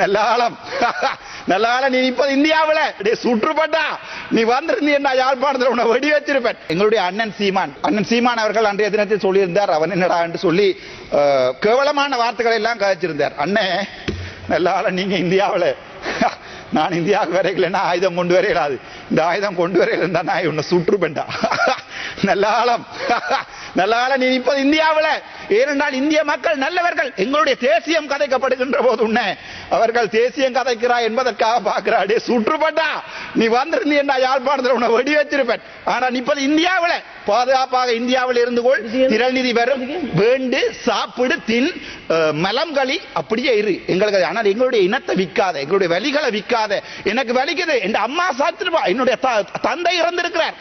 நல்ல காலம் நல்ல காலம். நீ இப்ப இந்தியாவில் சுற்றுப்பட்டா நீ வந்திருந்தீன்னா யாழ்ப்பாணத்தில் உன்னை வெடி வச்சிருப்பேன். எங்களுடைய அண்ணன் சீமான் அவர்கள் அன்றைய தினத்தில் சொல்லியிருந்தார், அவன் என்னடா என்று சொல்லி கேவலமான வார்த்தைகளை எல்லாம் கதைச்சிருந்தார். அண்ணே நல்ல காலம், நீங்க இந்தியாவில் நான் இந்தியாவுக்கு வரைக்கலன்னா ஆயுதம் கொண்டு வரையலாது, இந்த ஆயுதம் கொண்டு வரையில நான் உன்னை சுற்றுப்பேன்டா. நல்ல காலம் நல்ல காலம். நீ இப்ப இந்தியாவில் ஏனென்றால் இந்திய மக்கள் நல்லவர்கள். எங்களுடைய தேசியம் கதைக்கப்படுகின்ற போது உன்னை அவர்கள் தேசியம் கதைக்கிறாய் என்பதற்காக பார்க்கிறாடே சுற்றுப்பட்டா நீ வந்திருந்தீன்னா யாழ்ப்பாணத்தில் உன்னை வெடி வச்சிருப்பேன். ஆனால் இப்போது இந்தியாவில் பாதுகாப்பாக இந்தியாவில் இருந்து கொள், திரள்நிதி வரும், வேண்டு சாப்பிடு, தின், மலம் களி, அப்படியே இரு எங்களுக்கு. ஆனால் எங்களுடைய இனத்தை விற்காத, எங்களுடைய வலிகளை விற்காத. எனக்கு வலிக்குது, என் அம்மா சாத்திருப்பா, என்னுடைய தந்தை இறந்திருக்கிறார்.